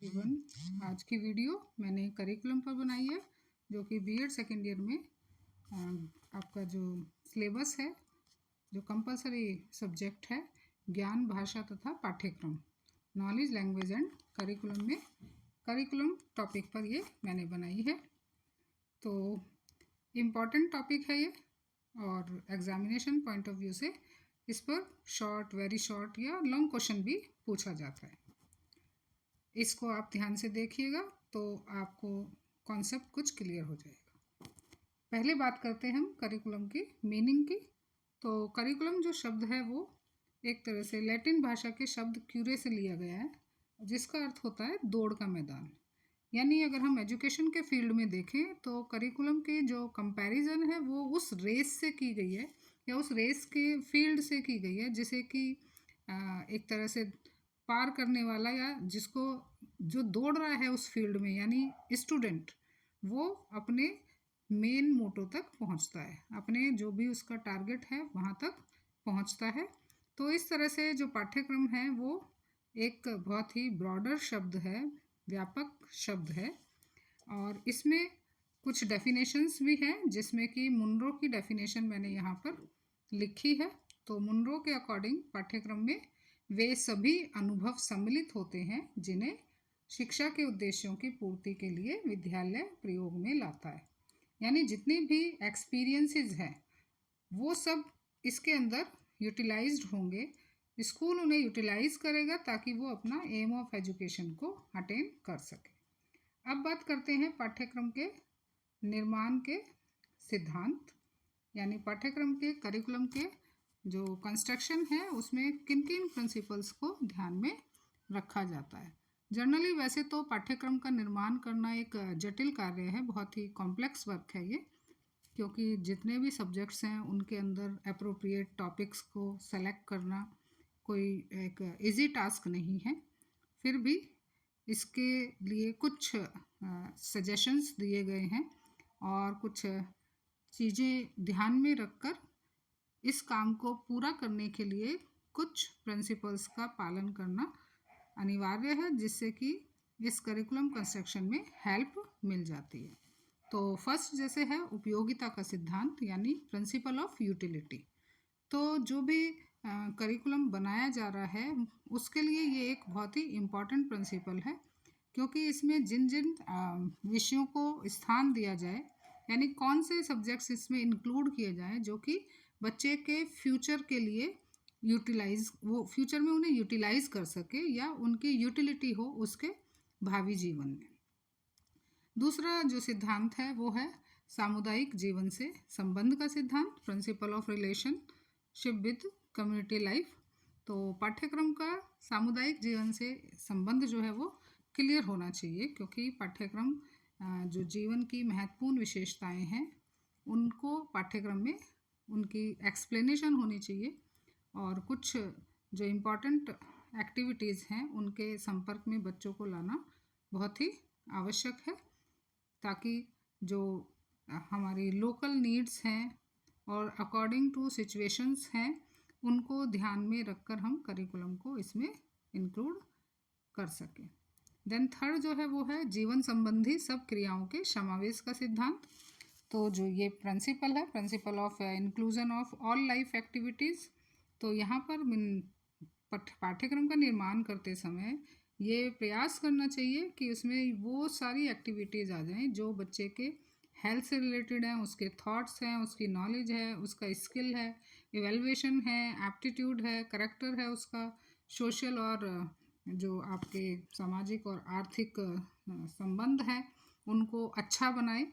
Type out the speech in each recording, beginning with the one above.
Everyone, आज की video मैंने करिकुलम पर बनाई है जो कि बीएड सेकेंड ईयर में आपका जो सिलेबस है, जो कंपलसरी सब्जेक्ट है ज्ञान भाषा तथा पाठ्यक्रम, नॉलेज लैंग्वेज एंड करिकुलम में करिकुलम टॉपिक पर ये मैंने बनाई है। तो इम्पॉर्टेंट टॉपिक है ये और एग्जामिनेशन पॉइंट ऑफ व्यू से इस पर शॉर्ट, वेरी शॉर्ट या लॉन्ग क्वेश्चन भी पूछा जाता है। इसको आप ध्यान से देखिएगा तो आपको कॉन्सेप्ट कुछ क्लियर हो जाएगा। पहले बात करते हैं हम करिकुलम की मीनिंग की। तो करिकुलम जो शब्द है वो एक तरह से लैटिन भाषा के शब्द क्यूरे से लिया गया है, जिसका अर्थ होता है दौड़ का मैदान। यानी अगर हम एजुकेशन के फील्ड में देखें तो करिकुलम की जो कंपैरिजन है वो उस रेस से की गई है या उस रेस के फील्ड से की गई है जिसे कि एक तरह से पार करने वाला या जिसको जो दौड़ रहा है उस फील्ड में, यानी स्टूडेंट, वो अपने मेन मोटो तक पहुंचता है, अपने जो भी उसका टारगेट है वहां तक पहुंचता है। तो इस तरह से जो पाठ्यक्रम है वो एक बहुत ही ब्रॉडर शब्द है, व्यापक शब्द है और इसमें कुछ डेफिनेशंस भी हैं जिसमें कि मुनरो की डेफिनेशन मैंने यहाँ पर लिखी है। तो मुनरो के अकॉर्डिंग पाठ्यक्रम में वे सभी अनुभव सम्मिलित होते हैं जिन्हें शिक्षा के उद्देश्यों की पूर्ति के लिए विद्यालय प्रयोग में लाता है। यानी जितने भी एक्सपीरियंसेस हैं वो सब इसके अंदर यूटिलाइज्ड होंगे, स्कूल उन्हें यूटिलाइज करेगा ताकि वो अपना एम ऑफ एजुकेशन को अटेन कर सके। अब बात करते हैं पाठ्यक्रम के निर्माण के सिद्धांत, यानी पाठ्यक्रम के करिकुलम के जो कंस्ट्रक्शन है उसमें किन किन प्रिंसिपल्स को ध्यान में रखा जाता है। जनरली वैसे तो पाठ्यक्रम का निर्माण करना एक जटिल कार्य है, बहुत ही कॉम्प्लेक्स वर्क है ये, क्योंकि जितने भी सब्जेक्ट्स हैं उनके अंदर अप्रोप्रिएट टॉपिक्स को सेलेक्ट करना कोई एक इजी टास्क नहीं है। फिर भी इसके लिए कुछ सजेशंस दिए गए हैं और कुछ चीज़ें ध्यान में रखकर इस काम को पूरा करने के लिए कुछ प्रिंसिपल्स का पालन करना अनिवार्य है, जिससे कि इस करिकुलम कंस्ट्रक्शन में हेल्प मिल जाती है। तो फर्स्ट जैसे है उपयोगिता का सिद्धांत, यानी प्रिंसिपल ऑफ यूटिलिटी। तो जो भी करिकुलम बनाया जा रहा है उसके लिए ये एक बहुत ही इम्पॉर्टेंट प्रिंसिपल है, क्योंकि इसमें जिन जिन विषयों को स्थान दिया जाए, यानी कौन से सब्जेक्ट्स इसमें इंक्लूड किए जाएं जो कि बच्चे के फ्यूचर के लिए यूटिलाइज, वो फ्यूचर में उन्हें यूटिलाइज कर सके या उनकी यूटिलिटी हो उसके भावी जीवन में। दूसरा जो सिद्धांत है वो है सामुदायिक जीवन से संबंध का सिद्धांत, principle of relationship with community life. तो पाठ्यक्रम का सामुदायिक जीवन से संबंध जो है वो क्लियर होना चाहिए, क्योंकि पाठ्यक्रम जो जीवन की महत्वपूर्ण विशेषताएं हैं उनको पाठ्यक्रम में उनकी एक्सप्लेनेशन होनी चाहिए और कुछ जो इम्पॉर्टेंट एक्टिविटीज़ हैं उनके संपर्क में बच्चों को लाना बहुत ही आवश्यक है, ताकि जो हमारी लोकल नीड्स हैं और अकॉर्डिंग टू सिचुएशंस हैं उनको ध्यान में रखकर हम करिकुलम को इसमें इंक्लूड कर सकें। देन थर्ड जो है वो है जीवन संबंधी सब क्रियाओं के समावेश का सिद्धांत। तो जो ये प्रिंसिपल है, principle of inclusion of all life activities, तो यहाँ पर पाठ्यक्रम का निर्माण करते समय ये प्रयास करना चाहिए कि उसमें वो सारी एक्टिविटीज़ आ जाएं जो बच्चे के हेल्थ से रिलेटेड हैं, उसके थॉट्स हैं, उसकी नॉलेज है, उसका स्किल है, इवेल्युएशन है, एप्टीट्यूड है, करेक्टर है, उसका सोशल और जो आपके सामाजिक और आर्थिक संबंध हैं उनको अच्छा बनाए।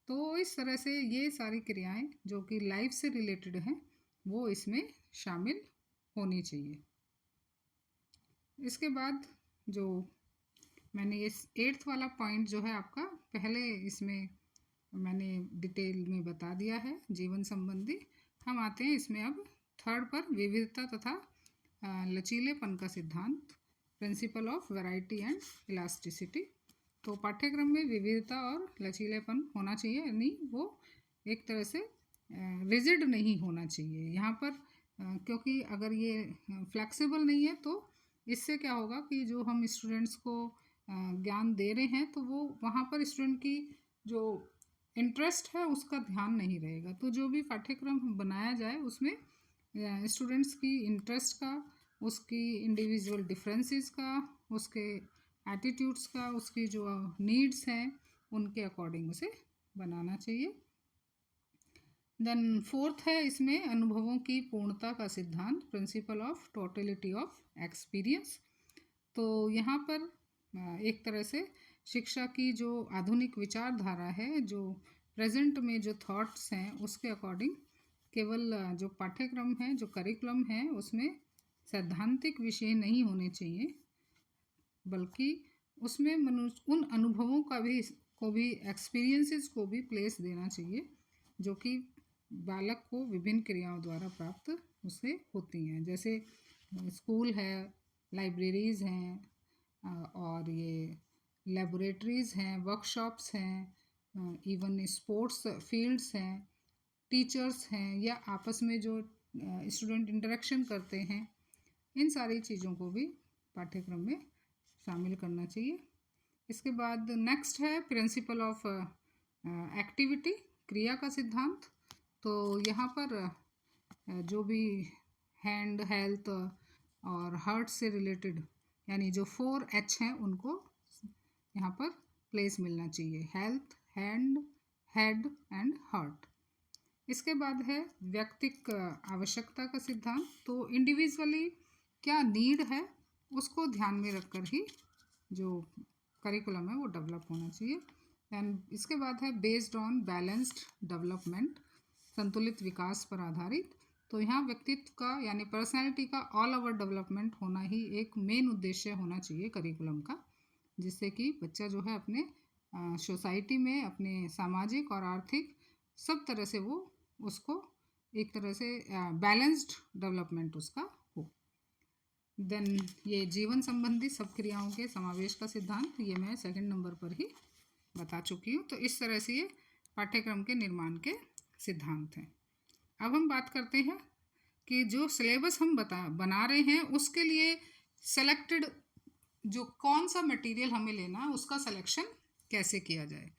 तो इस तरह से ये सारी क्रियाएं जो कि लाइफ से रिलेटेड हैं वो इसमें शामिल होनी चाहिए। इसके बाद जो मैंने ये 8th वाला पॉइंट जो है आपका पहले इसमें मैंने डिटेल में बता दिया है जीवन संबंधी। हम आते हैं इसमें अब थर्ड पर, विविधता तथा लचीलेपन का सिद्धांत, principle of variety and elasticity. तो पाठ्यक्रम में विविधता और लचीलेपन होना चाहिए, यानी वो एक तरह से रिजिड नहीं होना चाहिए यहाँ पर, क्योंकि अगर ये फ्लेक्सिबल नहीं है तो इससे क्या होगा कि जो हम स्टूडेंट्स को ज्ञान दे रहे हैं तो वो वहाँ पर स्टूडेंट की जो इंटरेस्ट है उसका ध्यान नहीं रहेगा। तो जो भी पाठ्यक्रम बनाया जाए उसमें स्टूडेंट्स की इंटरेस्ट का, उसकी इंडिविजुअल डिफरेंसेस का, उसके एटीट्यूड्स का, उसकी जो नीड्स हैं उनके अकॉर्डिंग उसे बनाना चाहिए। देन फोर्थ है इसमें अनुभवों की पूर्णता का सिद्धांत, principle of totality of experience. तो यहाँ पर एक तरह से शिक्षा की जो आधुनिक विचारधारा है, जो प्रेजेंट में जो थॉट्स हैं उसके अकॉर्डिंग केवल जो पाठ्यक्रम है, जो करिकुलम है, उसमें सैद्धांतिक विषय नहीं होने चाहिए, बल्कि उसमें मनुष्य उन अनुभवों का भी एक्सपीरियंसेस को भी प्लेस देना चाहिए जो कि बालक को विभिन्न क्रियाओं द्वारा प्राप्त उससे होती हैं। जैसे स्कूल है, लाइब्रेरीज़ हैं, और ये लेबोरेटरीज़ हैं, वर्कशॉप्स हैं, इवन स्पोर्ट्स फील्ड्स हैं, टीचर्स हैं, या आपस में जो स्टूडेंट इंटरेक्शन करते हैं, इन सारी चीज़ों को भी पाठ्यक्रम में शामिल करना चाहिए। इसके बाद नेक्स्ट है प्रिंसिपल ऑफ एक्टिविटी, क्रिया का सिद्धांत। तो यहाँ पर जो भी हैंड, हेल्थ और हार्ट से रिलेटेड, यानी जो 4H हैं उनको यहाँ पर प्लेस मिलना चाहिए, health, hand, head and heart. इसके बाद है व्यक्तिक आवश्यकता का सिद्धांत। तो इंडिविजुअली क्या नीड है उसको ध्यान में रखकर ही जो करिकुलम है वो डेवलप होना चाहिए। एंड इसके बाद है बेस्ड ऑन बैलेंस्ड डेवलपमेंट, संतुलित विकास पर आधारित। तो यहाँ व्यक्तित्व का यानी पर्सनैलिटी का ऑल ओवर डेवलपमेंट होना ही एक मेन उद्देश्य होना चाहिए करिकुलम का, जिससे कि बच्चा जो है अपने सोसाइटी में, अपने सामाजिक और आर्थिक सब तरह से वो उसको एक तरह से बैलेंस्ड डेवलपमेंट उसका हो। देन ये जीवन संबंधी सब क्रियाओं के समावेश का सिद्धांत, ये मैं सेकंड नंबर पर ही बता चुकी हूँ। तो इस तरह से ये पाठ्यक्रम के निर्माण के सिद्धांत हैं। अब हम बात करते हैं कि जो सिलेबस हम बना रहे हैं उसके लिए सेलेक्टेड जो कौन सा मटेरियल हमें लेना है उसका सिलेक्शन कैसे किया जाए।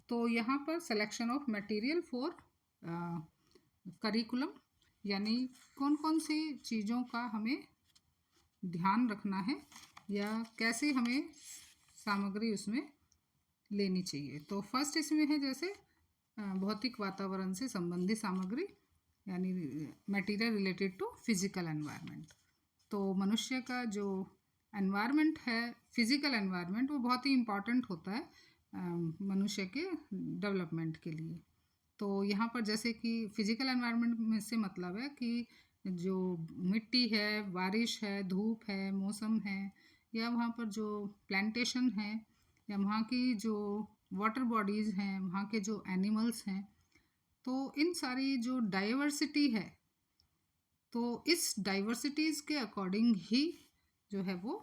तो यहाँ पर selection of material for curriculum, यानी कौन कौन सी चीज़ों का हमें ध्यान रखना है या कैसे हमें सामग्री उसमें लेनी चाहिए। तो फर्स्ट इसमें है जैसे भौतिक वातावरण से संबंधित सामग्री, यानी material related to physical environment. तो मनुष्य का जो एनवायरनमेंट है, फिजिकल एनवायरनमेंट, वो बहुत ही इम्पॉर्टेंट होता है मनुष्य के डेवलपमेंट के लिए। तो यहाँ पर जैसे कि फिजिकल एनवायरनमेंट में से मतलब है कि जो मिट्टी है, बारिश है, धूप है, मौसम है, या वहाँ पर जो प्लांटेशन है, या वहाँ की जो वाटर बॉडीज़ हैं, वहाँ के जो एनिमल्स हैं, तो इन सारी जो डाइवर्सिटी है, तो इस डाइवर्सिटीज़ के अकॉर्डिंग ही जो है वो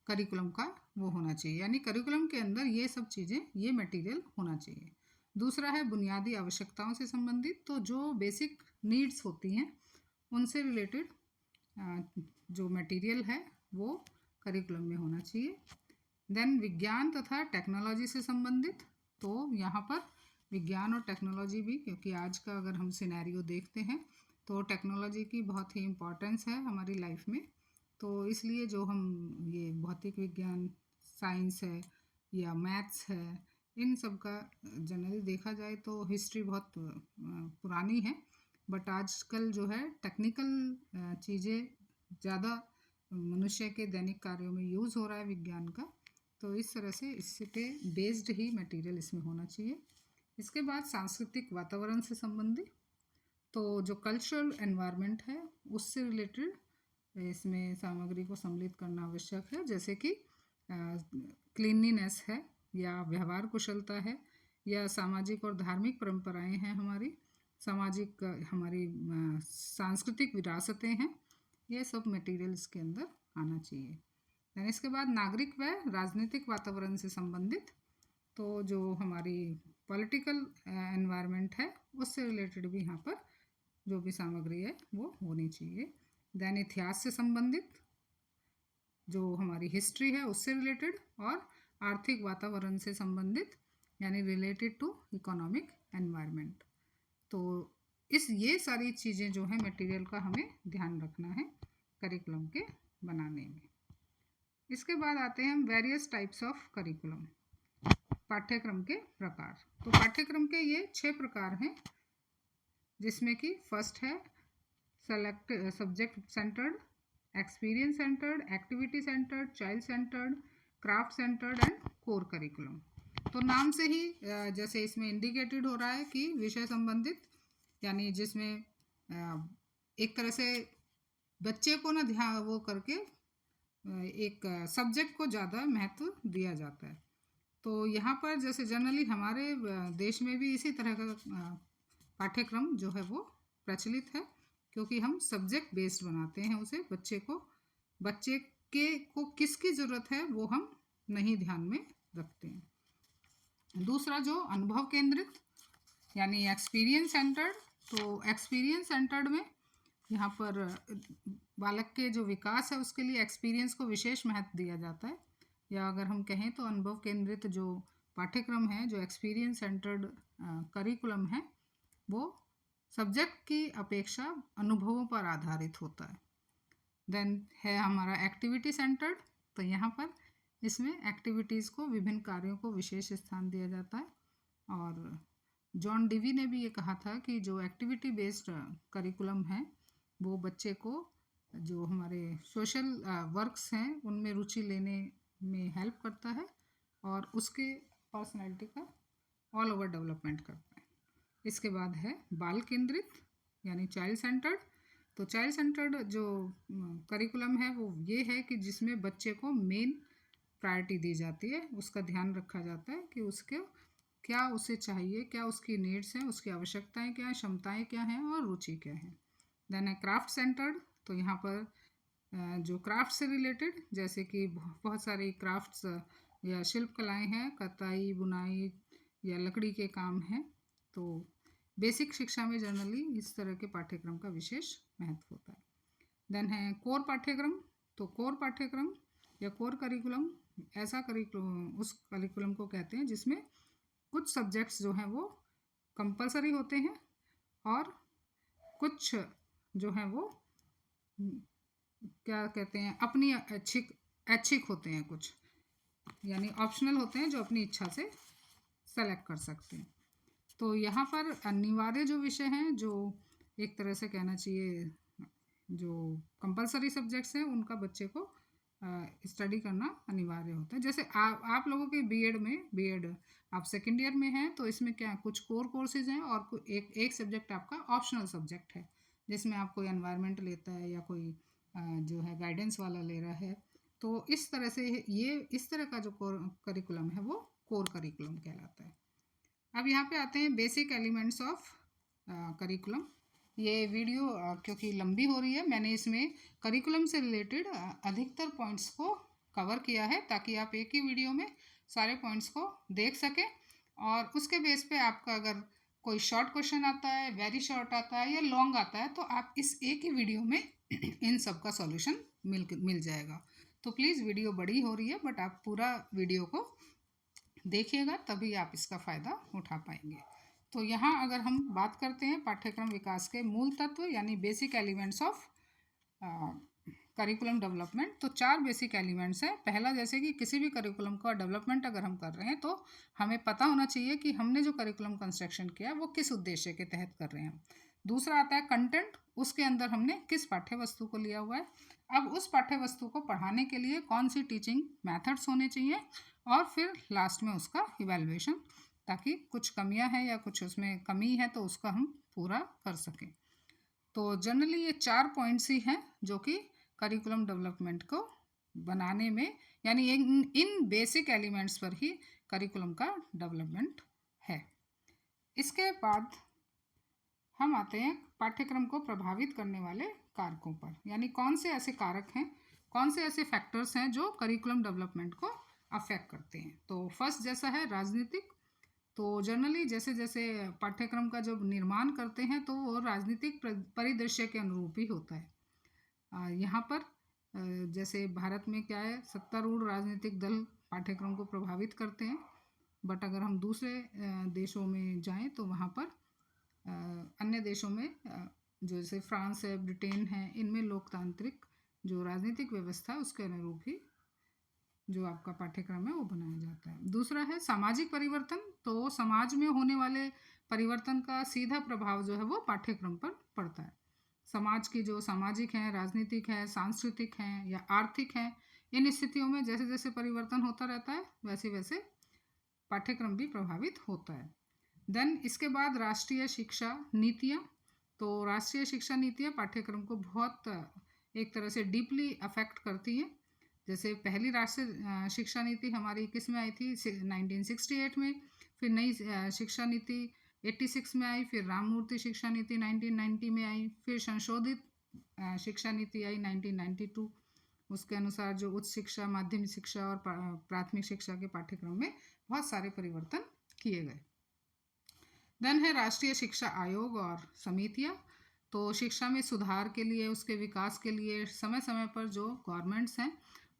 करिकुलम का वो होना चाहिए, यानी करिकुलम के अंदर ये सब चीज़ें, ये मटेरियल होना चाहिए। दूसरा है बुनियादी आवश्यकताओं से संबंधित। तो जो बेसिक नीड्स होती हैं उनसे रिलेटेड जो मटेरियल है वो करिकुलम में होना चाहिए। देन विज्ञान तथा टेक्नोलॉजी से संबंधित। तो यहाँ पर विज्ञान और टेक्नोलॉजी भी, क्योंकि आज का अगर हम सिनेरियो देखते हैं तो टेक्नोलॉजी की बहुत ही इम्पोर्टेंस है हमारी लाइफ में। तो इसलिए जो हम ये भौतिक विज्ञान, साइंस है या मैथ्स है, इन सब का जनरली देखा जाए तो हिस्ट्री बहुत पुरानी है, बट आजकल जो है टेक्निकल चीज़ें ज़्यादा मनुष्य के दैनिक कार्यों में यूज़ हो रहा है विज्ञान का। तो इस तरह से इससे पे बेस्ड ही मटेरियल इसमें होना चाहिए। इसके बाद सांस्कृतिक वातावरण से संबंधित। तो जो कल्चरल एनवायरनमेंट है उससे रिलेटेड इसमें सामग्री को सम्मिलित करना आवश्यक है, जैसे कि क्लीनलीनेस है, या व्यवहार कुशलता है, या सामाजिक और धार्मिक परंपराएं हैं, हमारी सामाजिक, हमारी सांस्कृतिक विरासतें हैं, ये सब मटेरियल इसके अंदर आना चाहिए। देन इसके बाद नागरिक व राजनीतिक वातावरण से संबंधित। तो जो हमारी पॉलिटिकल एनवायरनमेंट है उससे रिलेटेड भी यहाँ पर जो भी सामग्री है वो होनी चाहिए। देन इतिहास से संबंधित। जो हमारी हिस्ट्री है उससे रिलेटेड, और आर्थिक वातावरण से संबंधित यानी रिलेटेड टू इकोनॉमिक एनवायरनमेंट। तो ये सारी चीज़ें जो है मटेरियल का हमें ध्यान रखना है करिकुलम के बनाने में। इसके बाद आते हैं हम वेरियस टाइप्स ऑफ करिकुलम, पाठ्यक्रम के प्रकार। तो पाठ्यक्रम के ये 6 प्रकार हैं, जिसमें कि फर्स्ट है select subject centred, experience centred, activity centred, child centred, craft centred and core curriculum. तो नाम से ही जैसे इसमें इंडिकेटेड हो रहा है कि विषय संबंधित, यानी जिसमें एक तरह से बच्चे को ना ध्यान वो करके एक सब्जेक्ट को ज़्यादा महत्व दिया जाता है। तो यहाँ पर जैसे जनरली हमारे देश में भी इसी तरह का पाठ्यक्रम जो है वो प्रचलित है, क्योंकि हम सब्जेक्ट बेस्ड बनाते हैं उसे। बच्चे को किसकी ज़रूरत है वो हम नहीं ध्यान में रखते हैं। दूसरा जो अनुभव केंद्रित यानी एक्सपीरियंस सेंटर्ड। तो एक्सपीरियंस सेंटर्ड में यहाँ पर बालक के जो विकास है उसके लिए एक्सपीरियंस को विशेष महत्व दिया जाता है, या अगर हम कहें तो अनुभव केंद्रित जो पाठ्यक्रम है, जो एक्सपीरियंस सेंटर्ड करिकुलम है, वो सब्जेक्ट की अपेक्षा अनुभवों पर आधारित होता है। देन है हमारा एक्टिविटी सेंटर्ड। तो यहाँ पर इसमें एक्टिविटीज़ को, विभिन्न कार्यों को विशेष स्थान दिया जाता है। और जॉन डिवी ने भी ये कहा था कि जो एक्टिविटी बेस्ड करिकुलम है वो बच्चे को जो हमारे सोशल वर्क्स हैं उनमें रुचि लेने में हेल्प करता है और उसके पर्सनैलिटी का ऑल ओवर डेवलपमेंट करता है। इसके बाद है बाल केंद्रित यानी चाइल्ड सेंटर्ड। तो चाइल्ड सेंटर्ड जो करिकुलम है वो ये है कि जिसमें बच्चे को मेन प्रायोरिटी दी जाती है, उसका ध्यान रखा जाता है कि उसके क्या उसे चाहिए, क्या उसकी नीड्स हैं, उसकी आवश्यकताएं क्या हैं, क्षमताएं क्या हैं और रुचि क्या है। देन है क्राफ्ट सेंटर्ड। तो यहाँ पर जो क्राफ्ट से रिलेटेड, जैसे कि बहुत सारी क्राफ्ट्स या शिल्प कलाएँ हैं, कताई, बुनाई या लकड़ी के काम हैं। तो बेसिक शिक्षा में जनरली इस तरह के पाठ्यक्रम का विशेष महत्व होता है। देन है कोर पाठ्यक्रम। तो कोर पाठ्यक्रम या कोर करिकुलम ऐसा करिकुलम, उस करिकुलम को कहते हैं जिसमें कुछ सब्जेक्ट्स जो हैं वो कंपलसरी होते हैं और कुछ जो हैं वो क्या कहते हैं अपनी ऐच्छिक होते हैं, कुछ यानी ऑप्शनल होते हैं जो अपनी इच्छा से सेलेक्ट कर सकते हैं। तो यहाँ पर अनिवार्य जो विषय हैं, जो एक तरह से कहना चाहिए जो कंपलसरी सब्जेक्ट्स हैं, उनका बच्चे को स्टडी करना अनिवार्य होता है। जैसे आप लोगों के बीएड आप सेकेंड ईयर में हैं, तो इसमें क्या कुछ कोर कोर्सेज हैं और एक सब्जेक्ट आपका ऑप्शनल सब्जेक्ट है, जिसमें आप कोई एनवायरनमेंट लेता है या कोई जो है गाइडेंस वाला ले रहा है। तो इस तरह से ये इस तरह का जो कोर करिकुलम है वो कोर करिकुलम कहलाता है। अब यहाँ पे आते हैं बेसिक एलिमेंट्स ऑफ करिकुलम। ये वीडियो क्योंकि लंबी हो रही है, मैंने इसमें करिकुलम से रिलेटेड अधिकतर पॉइंट्स को कवर किया है ताकि आप एक ही वीडियो में सारे पॉइंट्स को देख सकें, और उसके बेस पे आपका अगर कोई शॉर्ट क्वेश्चन आता है, वेरी शॉर्ट आता है या लॉन्ग आता है, तो आप इस एक ही वीडियो में इन सब का सॉल्यूशन मिल जाएगा। तो प्लीज़, वीडियो बड़ी हो रही है बट आप पूरा वीडियो को देखिएगा, तभी आप इसका फ़ायदा उठा पाएंगे। तो यहाँ अगर हम बात करते हैं पाठ्यक्रम विकास के मूल तत्व यानी basic elements of curriculum development, तो 4 बेसिक एलिमेंट्स हैं। पहला, जैसे कि किसी भी करिकुलम का डेवलपमेंट अगर हम कर रहे हैं तो हमें पता होना चाहिए कि हमने जो करिकुलम कंस्ट्रक्शन किया वो किस उद्देश्य के तहत कर रहे हैं। दूसरा आता है कंटेंट, उसके अंदर हमने किस पाठ्य वस्तु को लिया हुआ है। अब उस पाठ्य वस्तु को पढ़ाने के लिए कौन सी टीचिंग मेथड्स होने चाहिए, और फिर लास्ट में उसका इवैल्यूएशन, ताकि कुछ कमियां हैं या कुछ उसमें कमी है तो उसका हम पूरा कर सकें। तो जनरली ये 4 पॉइंट्स ही हैं जो कि करिकुलम डेवलपमेंट को बनाने में, यानी इन बेसिक एलिमेंट्स पर ही करिकुलम का डेवलपमेंट है। इसके बाद हम आते हैं पाठ्यक्रम को प्रभावित करने वाले कारकों पर, यानी कौन से ऐसे कारक हैं, कौन से ऐसे फैक्टर्स हैं जो करिकुलम डेवलपमेंट को अफेक्ट करते हैं। तो फर्स्ट जैसा है राजनीतिक। तो जनरली जैसे जैसे पाठ्यक्रम का जब निर्माण करते हैं तो वो राजनीतिक परिदृश्य के अनुरूप ही होता है। यहाँ पर जैसे भारत में क्या है, सत्तारूढ़ राजनीतिक दल पाठ्यक्रम को प्रभावित करते हैं, बट अगर हम दूसरे देशों में जाएं तो वहाँ पर अन्य देशों में जैसे फ्रांस है, ब्रिटेन है, इनमें लोकतांत्रिक जो राजनीतिक व्यवस्था है उसके अनुरूप ही जो आपका पाठ्यक्रम है वो बनाया जाता है। दूसरा है सामाजिक परिवर्तन। तो समाज में होने वाले परिवर्तन का सीधा प्रभाव जो है वो पाठ्यक्रम पर पड़ता है। समाज की जो सामाजिक हैं, राजनीतिक है, सांस्कृतिक हैं या आर्थिक हैं, इन स्थितियों में जैसे जैसे परिवर्तन होता रहता है वैसे वैसे पाठ्यक्रम भी प्रभावित होता है। देन इसके बाद राष्ट्रीय शिक्षा नीतियाँ। तो राष्ट्रीय शिक्षा नीतियाँ पाठ्यक्रम को बहुत एक तरह से डीपली अफेक्ट करती हैं। जैसे पहली राष्ट्रीय शिक्षा नीति हमारी किस में आई थी, 1968 में। फिर नई शिक्षा नीति 86 में आई। फिर राममूर्ति शिक्षा नीति 1990 में आई। फिर संशोधित शिक्षा नीति आई 1992। उसके अनुसार जो उच्च शिक्षा, माध्यमिक शिक्षा और प्राथमिक शिक्षा के पाठ्यक्रम में बहुत सारे परिवर्तन किए गए। देन है राष्ट्रीय शिक्षा आयोग और समितियाँ। तो शिक्षा में सुधार के लिए, उसके विकास के लिए समय समय पर जो गवर्नमेंट्स हैं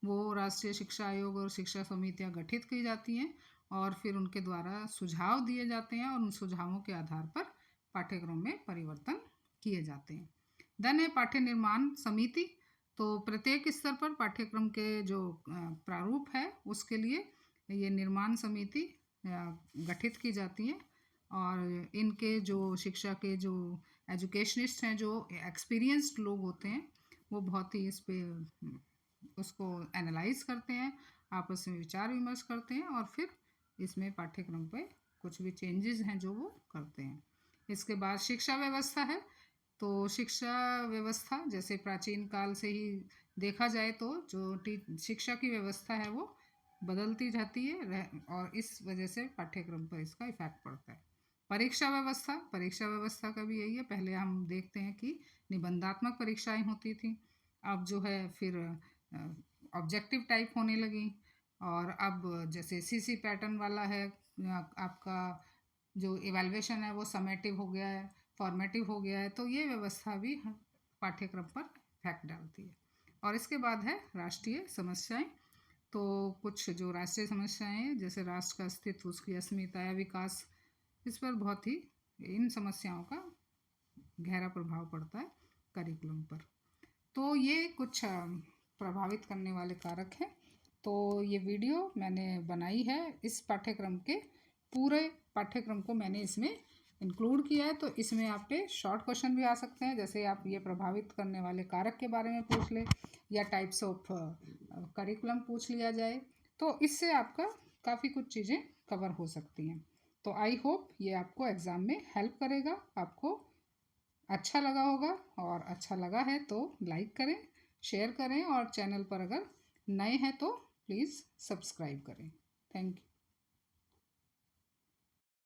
वो राष्ट्रीय शिक्षा आयोग और शिक्षा समितियाँ गठित की जाती हैं और फिर उनके द्वारा सुझाव दिए जाते हैं और उन सुझावों के आधार पर पाठ्यक्रम में परिवर्तन किए जाते हैं। देन है पाठ्य निर्माण समिति। तो प्रत्येक स्तर पर पाठ्यक्रम के जो प्रारूप है उसके लिए ये निर्माण समिति गठित की जाती है और इनके जो शिक्षा के जो एजुकेशनिस्ट हैं, जो एक्सपीरियंस्ड लोग होते हैं, वो बहुत ही इस पे उसको एनालाइज करते हैं, आपस में विचार विमर्श करते हैं और फिर इसमें पाठ्यक्रम पे कुछ भी चेंजेस हैं जो वो करते हैं। इसके बाद शिक्षा व्यवस्था है। तो शिक्षा व्यवस्था जैसे प्राचीन काल से ही देखा जाए तो जो शिक्षा की व्यवस्था है वो बदलती जाती है और इस वजह से पाठ्यक्रम पर इसका इफेक्ट पड़ता है। परीक्षा व्यवस्था का भी यही है। पहले हम देखते हैं कि निबंधात्मक परीक्षाएं होती थी, अब जो है फिर ऑब्जेक्टिव टाइप होने लगी और अब जैसे सीसी पैटर्न वाला है, आपका जो इवैल्यूएशन है वो समेटिव हो गया है, फॉर्मेटिव हो गया है। तो ये व्यवस्था भी पाठ्यक्रम पर इफेक्ट डालती है। और इसके बाद है राष्ट्रीय समस्याएं। तो कुछ जो राष्ट्रीय समस्याएं हैं जैसे राष्ट्र का अस्तित्व, उसकी अस्मिता या विकास, इस पर बहुत ही इन समस्याओं का गहरा प्रभाव पड़ता है करिकुलम पर। तो ये कुछ प्रभावित करने वाले कारक हैं। तो ये वीडियो मैंने बनाई है, इस पाठ्यक्रम के पूरे पाठ्यक्रम को मैंने इसमें इंक्लूड किया है। तो इसमें आप पे शॉर्ट क्वेश्चन भी आ सकते हैं, जैसे आप ये प्रभावित करने वाले कारक के बारे में पूछ ले या टाइप्स ऑफ करिकुलम पूछ लिया जाए। तो इससे आपका काफ़ी कुछ चीज़ें कवर हो सकती हैं। तो आई होप ये आपको एग्ज़ाम में हेल्प करेगा। आपको अच्छा लगा होगा और अच्छा लगा है तो लाइक करें, शेयर करें और चैनल पर अगर नए हैं तो प्लीज़ सब्सक्राइब करें। Thank you.